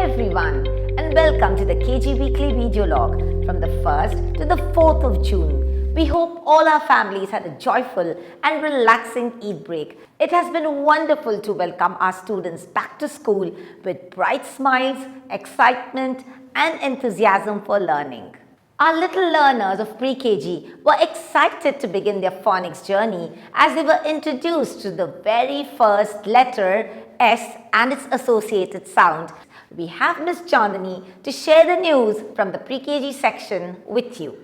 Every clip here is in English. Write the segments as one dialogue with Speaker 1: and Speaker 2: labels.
Speaker 1: everyone, and welcome to the KG Weekly Video Log from the 1st to the 4th of June. We hope all our families had a joyful and relaxing Eid break. It has been wonderful to welcome our students back to school with bright smiles, excitement, and enthusiasm for learning. Our little learners of pre-KG were excited to begin their phonics journey as they were introduced to the very first letter S and its associated sound. We have Miss Chandani to share the news from the pre-KG section with you.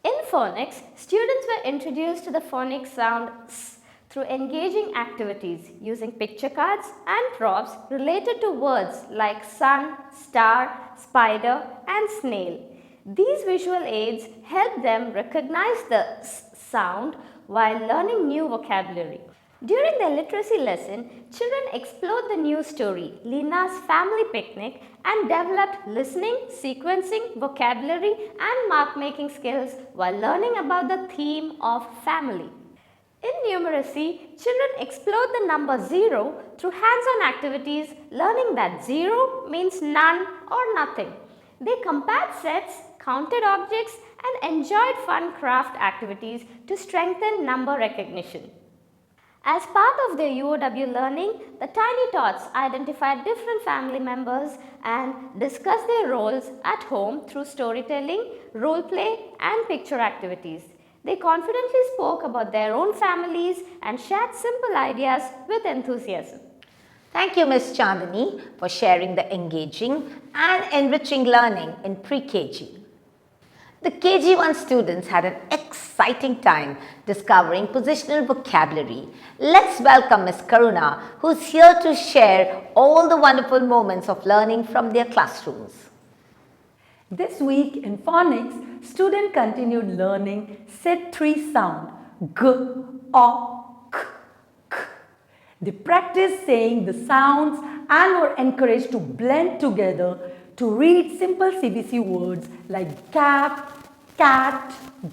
Speaker 2: In phonics, students were introduced to the phonics sound S through engaging activities using picture cards and props related to words like sun, star, spider, and snail. These visual aids help them recognize the S sound while learning new vocabulary. During their literacy lesson, children explored the news story, Lina's Family Picnic, and developed listening, sequencing, vocabulary, and mark-making skills while learning about the theme of family. In numeracy, children explored the number 0 through hands-on activities, learning that 0 means none or nothing. They compared sets, counted objects, and enjoyed fun craft activities to strengthen number recognition. As part of their UOW learning, the Tiny Tots identified different family members and discussed their roles at home through storytelling, role play, and picture activities. They confidently spoke about their own families and shared simple ideas with enthusiasm.
Speaker 1: Thank you, Ms. Chandani, for sharing the engaging and enriching learning in pre-KG. The KG1 students had an exciting time discovering positional vocabulary. Let's welcome Ms. Karuna, who's here to share all the wonderful moments of learning from their classrooms.
Speaker 3: This week in phonics, students continued learning set 3 sound G, O, K, K. They practiced saying the sounds and were encouraged to blend together to read simple CBC words like cat,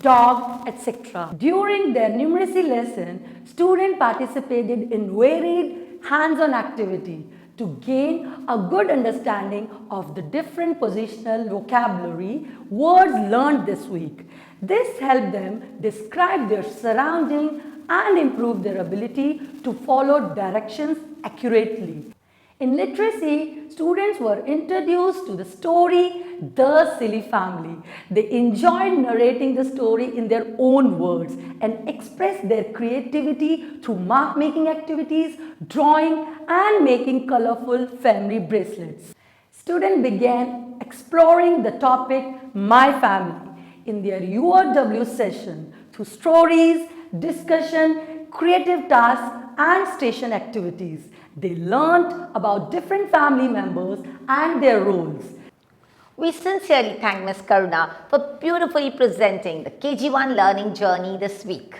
Speaker 3: dog, etc. During their numeracy lesson, students participated in varied hands-on activity to gain a good understanding of the different positional vocabulary words learned this week. This helped them describe their surroundings and improve their ability to follow directions accurately. In literacy, students were introduced to the story The Silly Family. They enjoyed narrating the story in their own words and expressed their creativity through mark-making activities, drawing, and making colorful family bracelets. Students began exploring the topic My Family in their UOW session through stories, discussion, creative tasks, and station activities. They learned about different family members and their roles.
Speaker 1: We sincerely thank Ms. Karuna for beautifully presenting the KG1 learning journey this week.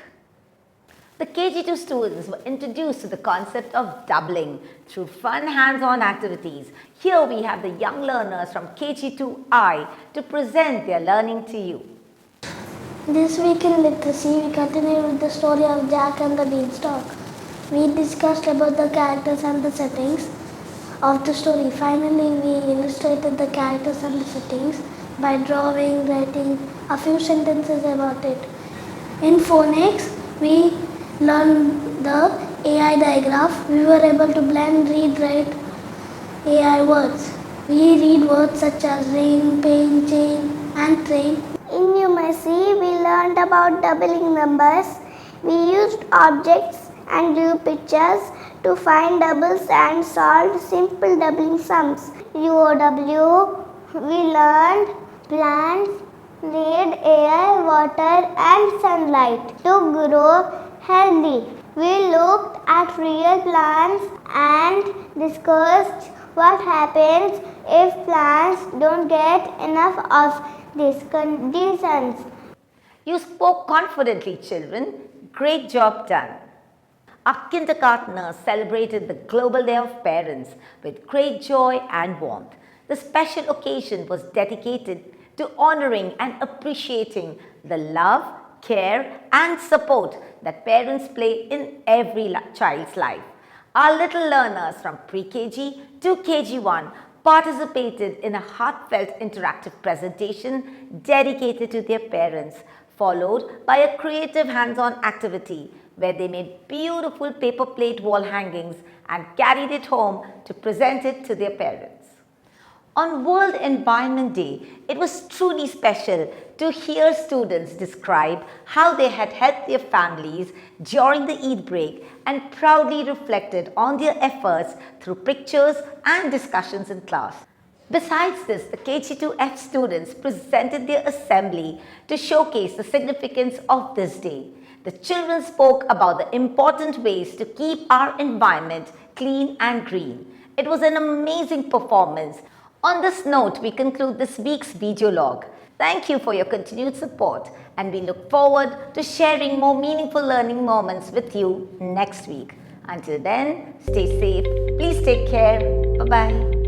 Speaker 1: The KG2 students were introduced to the concept of doubling through fun hands-on activities. Here we have the young learners from KG2I to present their learning to you.
Speaker 4: This week in literacy, we continue with the story of Jack and the Beanstalk. We discussed about the characters and the settings of the story. Finally, we illustrated the characters and the settings by drawing, writing a few sentences about it. In phonics, we learned the AI digraph. We were able to blend, read, write AI words. We read words such as rain, pain, chain, and train.
Speaker 5: In numeracy, we learned about doubling numbers. We used objects and drew pictures to find doubles and solved simple doubling sums. UOW, we learned plants need air, water and sunlight to grow healthy. We looked at real plants and discussed what happens if plants don't get enough of these conditions.
Speaker 1: You spoke confidently, children. Great job done. Our kindergartners celebrated the Global Day of Parents with great joy and warmth. The special occasion was dedicated to honoring and appreciating the love, care, and support that parents play in every child's life. Our little learners from pre-KG to KG1 participated in a heartfelt interactive presentation dedicated to their parents, followed by a creative hands-on activity where they made beautiful paper plate wall hangings and carried it home to present it to their parents. On World Environment Day, it was truly special to hear students describe how they had helped their families during the Eid break and proudly reflected on their efforts through pictures and discussions in class. Besides this, the KG2F students presented their assembly to showcase the significance of this day. The children spoke about the important ways to keep our environment clean and green. It was an amazing performance. On this note, we conclude this week's video log. Thank you for your continued support, and we look forward to sharing more meaningful learning moments with you next week. Until then, stay safe, please take care, bye-bye.